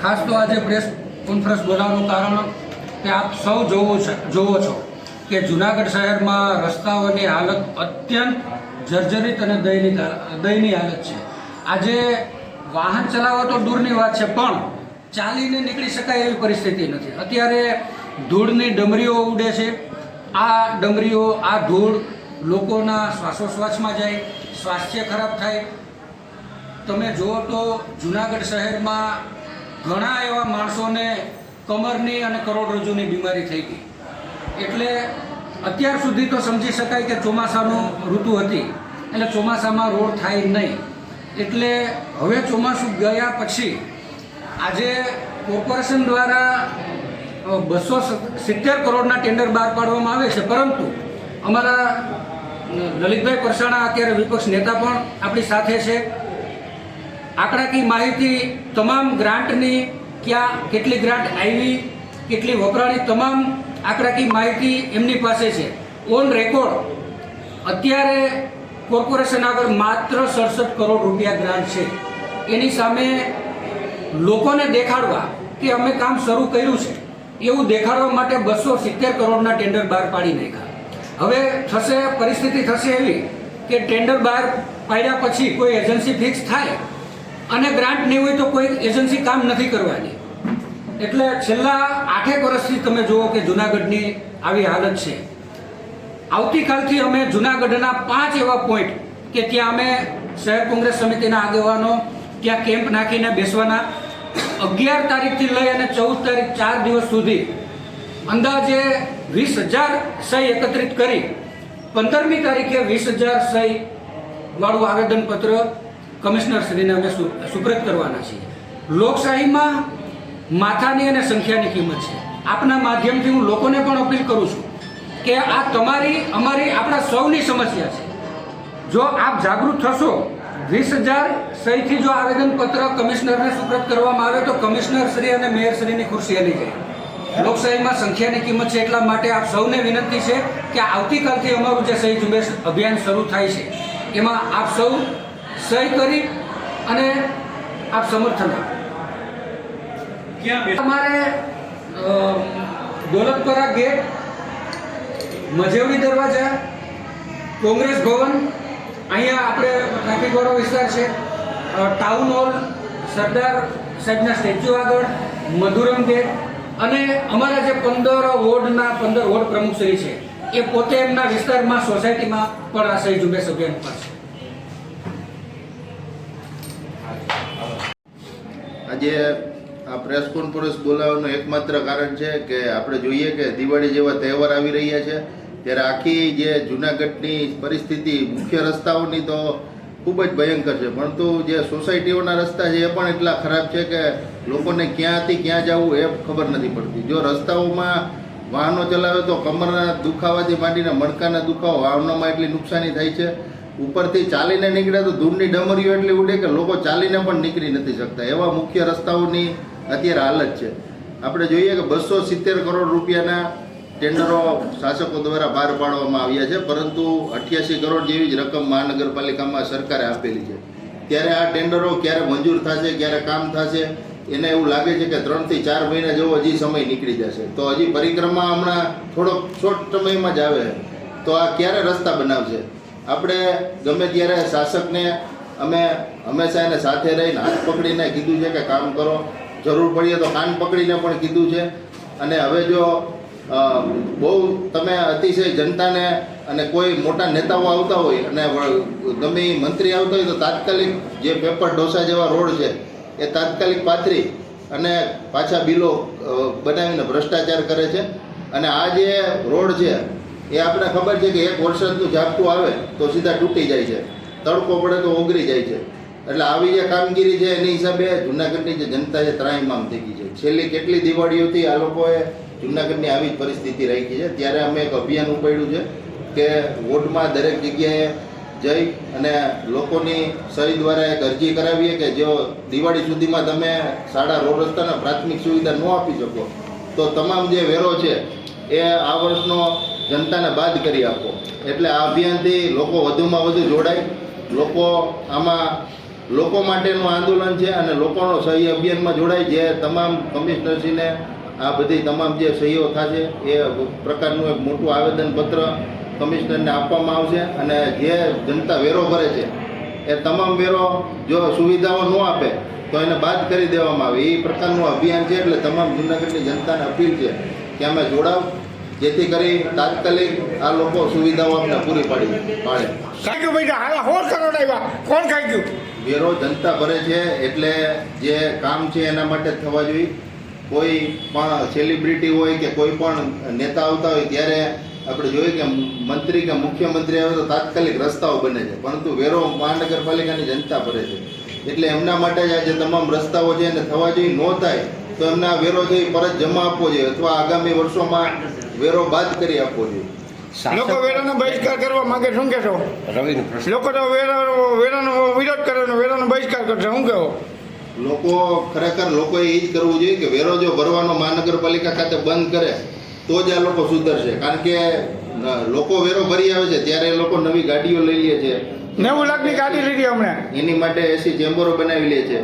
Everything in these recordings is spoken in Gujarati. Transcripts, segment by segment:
ખાસ તો આજે પ્રેસ કોન્ફરન્સ બોલાવવાનું કારણ કે આપ સૌ જોવો છો કે જૂનાગઢ શહેરમાં રસ્તાઓની હાલત અત્યંત જર્જરિત અને દયનીય હાલત છે। આજે વાહન ચલાવવા તો દૂરની વાત છે, પણ ચાલીને નીકળી શકાય એવી પરિસ્થિતિ નથી। અત્યારે ધૂળની ડમરીઓ ઉડે છે। આ ડમરીઓ, આ ધૂળ લોકોના શ્વાસોશ્વાસમાં જાય, સ્વાસ્થ્ય ખરાબ થાય। તમે જુઓ તો જૂનાગઢ શહેરમાં ઘણા એવા માણસોને કમરની અને કરોડરજ્જુની બીમારી થઈ ગઈ। એટલે અત્યાર સુધી તો સમજી શકાય કે ચોમાસાનું ઋતુ હતી, એટલે ચોમાસામાં રોડ થાય નહીં। એટલે હવે ચોમાસું ગયા પછી આજે કોર્પોરેશન દ્વારા 270 કરોડના ટેન્ડર બહાર પાડવામાં આવે છે, પરંતુ અમારા લલિતભાઈ પરસાણા અત્યારે વિપક્ષ નેતા પણ આપણી સાથે છે। આંકડાકીય માહિતી તમામ ગ્રાન્ટની, ક્યાં કેટલી ગ્રાન્ટ આવી, કેટલી વપરાણી, તમામ આંકડાકીય માહિતી એમની પાસે છે। ઓન રેકોર્ડ અત્યારે કોર્પોરેશન આગળ માત્ર 67 કરોડ રૂપિયા ગ્રાન્ટ છે। એની સામે લોકોને દેખાડવા કે અમે કામ શરૂ કર્યું છે એવું દેખાડવા માટે 270 કરોડના ટેન્ડર બહાર પાડી નાખ્યા। હવે પરિસ્થિતિ થશે એવી કે ટેન્ડર બહાર પાડ્યા પછી કોઈ એજન્સી ફિક્સ થાય અને ગ્રાન્ટ નહીં હોય તો કોઈ એજન્સી કામ નથી કરવાની। એટલે છેલ્લા 8 વર્ષથી તમે જુઓ કે જૂનાગઢની આવી હાલત છે। આવતીકાલથી અમે જૂનાગઢના 5 એવા પોઈન્ટ કે ત્યાં અમે શહેર કોંગ્રેસ સમિતિના આગેવાનો ત્યાં કેમ્પ નાખીને બેસવાના। 11 તારીખથી લઈ અને 14 તારીખ 4 દિવસ સુધી અંદાજે 20,000 સહી એકત્રિત કરી 15મી તારીખે 20,000 સહી વાળું આવેદનપત્ર કમિશનરશ્રીને અમે સુપ્રત કરવાના છીએ। લોકશાહીમાં માથાની અને સંખ્યાની કિંમત છે। આપના માધ્યમથી હું લોકોને પણ અપીલ કરું છું કે આ તમારી, અમારી, આપણા સૌની સમસ્યા છે। જો આપ જાગૃત થશો, 20,000 સહીથી જો આવેદનપત્ર કમિશનરને સુપ્રત કરવામાં આવે તો કમિશનરશ્રી અને મેયરશ્રીની ખુરશી હલી જાય। લોકશાહીમાં સંખ્યાની કિંમત છે, એટલા માટે આપ સૌને વિનંતી છે કે આવતીકાલથી અમારું જે સહી ઝુંબેશ અભિયાન શરૂ થાય છે એમાં આપ સૌ સહી કરી અને આપ સમર્થન આપો। અમારે દોલતપરા ગેટ, મજેવડી દરવાજા, કોંગ્રેસ ભવન, અહીંયા આપણે ટ્રાફિકવાળો વિસ્તાર છે, ટાઉન હોલ, સરદાર સાહેબના સ્ટેચ્યુ આગળ, મધુરમ ગેટ અને અમારા જે 15 વોર્ડ પ્રમુખશ્રી છે એ પોતે એમના વિસ્તારમાં, સોસાયટીમાં પણ આ સહી ઝુંબેશ અભિયાન કરશે। આજે આ પ્રેસ કોન્ફરન્સ બોલાવવાનું એકમાત્ર કારણ છે કે આપણે જોઈએ કે દિવાળી જેવા તહેવાર આવી રહ્યા છે, ત્યારે આખી જે જૂનાગઢની પરિસ્થિતિ મુખ્ય રસ્તાઓની તો ખૂબ જ ભયંકર છે, પરંતુ જે સોસાયટીઓના રસ્તા છે એ પણ એટલા ખરાબ છે કે લોકોને ક્યાંથી ક્યાં જવું એ ખબર નથી પડતી। જો રસ્તાઓમાં વાહનો ચલાવે તો કમરના દુખાવાથી માંડીને મણકાના દુખાવા, વાહનોમાં એટલી નુકસાની થાય છે। ઉપરથી ચાલીને નીકળે તો ધૂળની ડમરીઓ એટલી ઉડે કે લોકો ચાલીને પણ નીકળી નથી શકતા। એવા મુખ્ય રસ્તાઓની અત્યારે હાલત છે। આપણે જોઈએ કે 270 કરોડ રૂપિયાના ટેન્ડરો શાસકો દ્વારા બહાર પાડવામાં આવ્યા છે, પરંતુ 88 કરોડ જેવી જ રકમ મહાનગરપાલિકામાં સરકારે આપેલી છે। ત્યારે આ ટેન્ડરો ક્યારે મંજૂર થશે, ક્યારે કામ થશે, એને એવું લાગે છે કે 3 થી 4 મહિના જેવો હજી સમય નીકળી જશે। તો હજી પરિક્રમા હમણાં થોડોક શોર્ટ સમયમાં જ આવે, તો આ ક્યારે રસ્તા બનાવશે? આપણે ગમે ત્યારે શાસકને અમે હંમેશા એને સાથે રહીને હાથ પકડીને કીધું છે કે કામ કરો, જરૂર પડીએ તો કાન પકડીને પણ કીધું છે। અને હવે જો બહુ તમે અતિશય જનતાને અને કોઈ મોટા નેતાઓ આવતા હોય અને ગમે મંત્રી આવતા હોય તો તાત્કાલિક જે પેપર ડોસા જેવા રોડ છે એ તાત્કાલિક પાથરી અને પાછા બિલો બનાવીને ભ્રષ્ટાચાર કરે છે। અને આ જે રોડ છે એ આપણે ખબર છે કે 1 વરસાદનું ઝાપટું આવે તો સીધા તૂટી જાય છે, તડકો પડે તો ઓગળી જાય છે। એટલે આવી જે કામગીરી છે એની હિસાબે જૂનાગઢની જે જનતા છે ત્રાહિમામ થઈ ગઈ છે। છેલ્લી કેટલી દિવાળીઓથી આ લોકોએ જૂનાગઢની આવી જ પરિસ્થિતિ રાખી છે। ત્યારે અમે એક અભિયાન ઉપાડ્યું છે કે વોર્ડમાં દરેક જગ્યાએ જઈ અને લોકોની સહી દ્વારા એક અરજી કરાવીએ કે જો દિવાળી સુધીમાં તમે શાળા, રોડ રસ્તાના પ્રાથમિક સુવિધા ન આપી શકો તો તમામ જે વેરો છે એ આ વર્ષનો જનતાને બાદ કરી આપો। એટલે આ અભિયાનથી લોકો વધુમાં વધુ જોડાય, લોકો આમાં લોકો માટેનું આંદોલન છે અને લોકોનો સહી અભિયાનમાં જોડાય જે તમામ કમિશનરશ્રીને આ બધી તમામ જે સહીઓ થશે એ પ્રકારનું એક મોટું આવેદનપત્ર કમિશનરને આપવામાં આવશે અને જે જનતા વેરો ભરે છે એ તમામ વેરો જો સુવિધાઓ ન આપે તો એને બાદ કરી દેવામાં આવે એ પ્રકારનું અભિયાન છે. એટલે તમામ જૂનાગઢની જનતાને અપીલ છે કે અમે જોડાવ જેથી કરી તાત્કાલિક આ લોકો સુવિધાઓ આપણે પૂરી પાડે. ખાઈ ગયું ભાઈ હાલા 16 કરોડ આવ્યા, કોણ ખાઈ ગયું? વેરો જનતા ભરે છે એટલે જે કામ છે એના માટે જ થવા જોઈએ. કોઈ પણ સેલિબ્રિટી હોય કે કોઈ પણ નેતા આવતા હોય ત્યારે આપણે જોઈએ કે મંત્રી કે મુખ્યમંત્રી આવે તો તાત્કાલિક રસ્તાઓ બને છે, પરંતુ વેરો મહાનગરપાલિકાની જનતા ભરે છે એટલે એમના માટે જ આ જે તમામ રસ્તાઓ છે એને થવા જોઈએ. ન થાય તો એમના વેરો છે એ પરત જમા આપવો જોઈએ અથવા આગામી વર્ષોમાં વેરો બાદ કરી આપવો જોઈએ. લોકો વેરાનો બહિષ્કાર કરવા માંગે, શું કહેશો? લોકો તો વેરાનો વિરોધ કરે ને વેરાનો બહિષ્કાર કરશે, શું કહેવો? ખરેખર લોકોએ એ જ કરવું જોઈએ કે વેરો જો ભરવાનો મહાનગરપાલિકા ખાતે બંધ કરે તો જ આ લોકો સુધરશે. કારણ કે લોકો વેરો ભરી આવે છે ત્યારે એ લોકો નવી ગાડીઓ લઈ લે છે, 90 લાખની ગાડી લીધી હમણાં, એની માટે એસી ચેમ્બરો બનાવી લે છે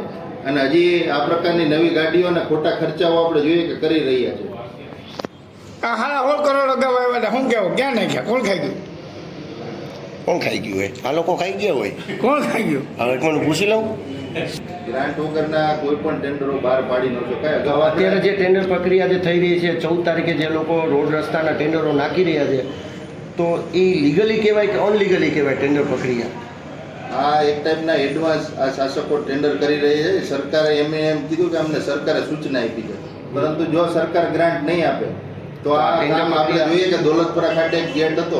અને હજી આ પ્રકારની નવી ગાડીઓના ખોટા ખર્ચાઓ આપણે જોઈએ કે કરી રહ્યા છે. આ હાલા 16 કરોડ અગાઉ આવ્યા હતા, શું કહેવો? ક્યાં નાખ્યા? કોણ ખાઈ ગયું? કોણ ખાઈ ગયું હોય? આ લોકો ખાઈ ગયા હોય. કોણ ખાઈ ગયું? હવે કોણ પૂછી લઉં? ગ્રાન્ટ વગરના કોઈ પણ ટેન્ડરો બહાર પાડી ન શકાય. અગાઉ અત્યારે જે ટેન્ડર પ્રક્રિયા જે થઈ રહી છે 14 તારીખે જે લોકો રોડ રસ્તાના ટેન્ડરો નાખી રહ્યા છે, તો એ લીગલી કહેવાય કે અનલીગલી કહેવાય ટેન્ડર પ્રક્રિયા? આ એક ટાઈપના એડવાન્સ આ શાસકો ટેન્ડર કરી રહી છે. સરકારે એમ કીધું કે અમને સરકારે સૂચના આપી છે, પરંતુ જો સરકાર ગ્રાન્ટ નહીં આપે તો આ કામ આપણે જોઈએ કે દોલતપુરા ખાતે એક ગેટ હતો,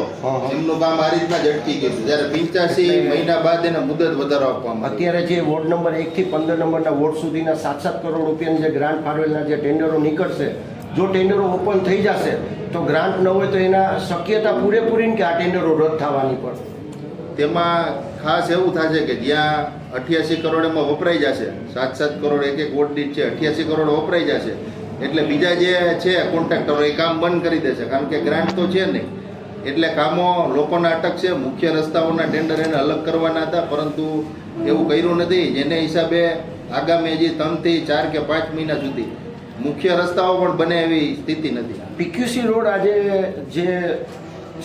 એમનું કામ આ રીતના જ અટકી ગયું છે. જ્યારે 85 મહિના બાદ એને મુદત વધારો આપવામાં આવ્યો. અત્યારે જે વોર્ડ નંબર 1 થી 15 નંબરના વોર્ડ સુધીના 7-7 કરોડ રૂપિયાની જે ગ્રાન્ટ ફાળવેલના જે ટેન્ડરો નીકળશે, જો ટેન્ડરો ઓપન થઈ જશે તો ગ્રાન્ટ ન હોય તો એના શક્યતા પૂરેપૂરી કે આ ટેન્ડરો રદ થવાની પણ. તેમાં ખાસ એવું થશે કે જ્યાં 88 કરોડ એમાં વપરાઈ જશે, 7-7 કરોડ એક વોર્ડ દીઠ છે, 88 કરોડ વપરાઈ જશે એટલે બીજા જે છે કોન્ટ્રાક્ટરો એ કામ બંધ કરી દેશે, કારણ કે ગ્રાન્ટ તો છે નહીં. એટલે કામો લોકોના અટકશે. મુખ્ય રસ્તાઓના ટેન્ડર એને અલગ કરવાના હતા, પરંતુ એવું કર્યું નથી, જેને હિસાબે આગામી હજી 3 થી 4 કે 5 મહિના સુધી મુખ્ય રસ્તાઓ પણ બને એવી સ્થિતિ નથી. પીક્યુસી રોડ આજે જે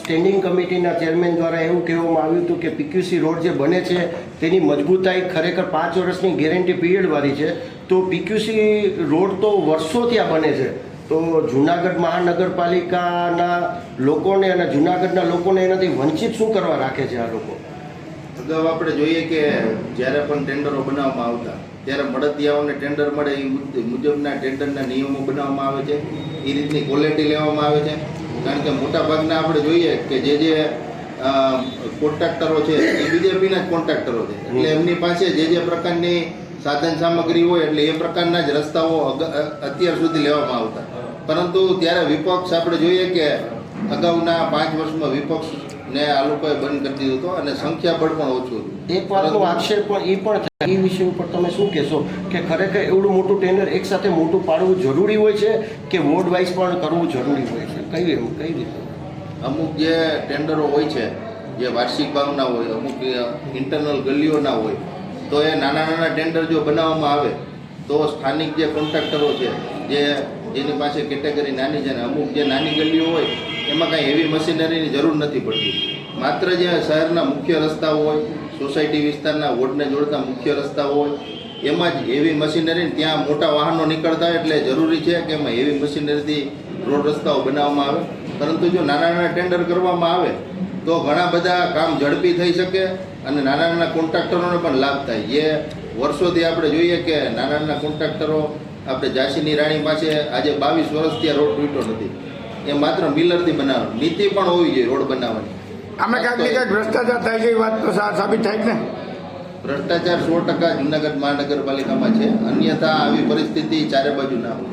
સ્ટેન્ડિંગ કમિટીના ચેરમેન દ્વારા એવું કહેવામાં આવ્યું હતું કે પીક્યુસી રોડ જે બને છે તેની મજબૂતાઈ ખરેખર 5 વર્ષની ગેરંટી પીરિયડવાળી છે, તો પીક્યુસી રોડ તો વર્ષો ત્યાં બને છે, તો જૂનાગઢ મહાનગરપાલિકાના લોકોને અને જૂનાગઢના લોકોને એનાથી વંચિત શું કરવા રાખે છે આ લોકો? અગાઉ આપણે જોઈએ કે જ્યારે પણ ટેન્ડરો બનાવવામાં આવતા ત્યારે મળતિયાઓને ટેન્ડર મળે એ મુજબના ટેન્ડરના નિયમો બનાવવામાં આવે છે, એ રીતની ક્વોલિટી લેવામાં આવે છે. કારણ કે મોટાભાગના આપણે જોઈએ કે જે કોન્ટ્રાક્ટરો છે એ બીજેપીના જ કોન્ટ્રાક્ટરો છે, એટલે એમની પાસે જે પ્રકારની સાધન સામગ્રી હોય એટલે એ પ્રકારના જ રસ્તાઓ અત્યાર સુધી લેવામાં આવતા. પરંતુ ત્યારે વિપક્ષ આપણે જોઈએ કે અગાઉના 5 વર્ષમાં વિપક્ષને આ લોકોએ બંધ કરી દીધું હતું અને સંખ્યાબળ પણ ઓછું હતું. એક વાતનો આક્ષેપ પણ એ પણ થાય, એ વિષય ઉપર તમે શું કહેશો કે ખરેખર એવડું મોટું ટેન્ડર એકસાથે મોટું પાડવું જરૂરી હોય છે કે વોર્ડ વાઇઝ પણ કરવું જરૂરી હોય છે? કઈ રીતે? અમુક જે ટેન્ડરો હોય છે જે વાર્ષિક ભાવના હોય, અમુક ઇન્ટરનલ ગલીઓના હોય, તો એ નાના ટેન્ડર જો બનાવવામાં આવે તો સ્થાનિક જે કોન્ટ્રાક્ટરો છે જેની પાસે કેટેગરી નાની છે ને અમુક જે નાની ગલીઓ હોય એમાં કાંઈ હેવી મશીનરીની જરૂર નથી પડતી. માત્ર જે શહેરના મુખ્ય રસ્તાઓ હોય, સોસાયટી વિસ્તારના વોર્ડને જોડતા મુખ્ય રસ્તાઓ હોય, એમાં જ હેવી મશીનરી, ત્યાં મોટા વાહનો નીકળતા હોય એટલે જરૂરી છે કે એમાં હેવી મશીનરીથી રોડ રસ્તાઓ બનાવવામાં આવે. પરંતુ જો નાના ટેન્ડર કરવામાં આવે તો ઘણા બધા કામ ઝડપી થઈ શકે અને નાના કોન્ટ્રાક્ટરોને પણ લાભ થાય. જે વર્ષોથી આપણે જોઈએ કે નાના કોન્ટ્રાક્ટરો આપણે ઝાંસીની રાણી પાસે આજે 22 વર્ષથી આ રોડ તૂટ્યો નથી, એ માત્ર મિલરથી બનાવે. નીતિ પણ હોવી જોઈએ રોડ બનાવવાની. અમે ક્યાંક ને ક્યાંક ભ્રષ્ટાચાર થાય છે, એ વાત તો સાબિત થાય જ ને. ભ્રષ્ટાચાર 100% જૂનાગઢ મહાનગરપાલિકામાં છે, અન્યથા આવી પરિસ્થિતિ ચારે બાજુ ના હોય.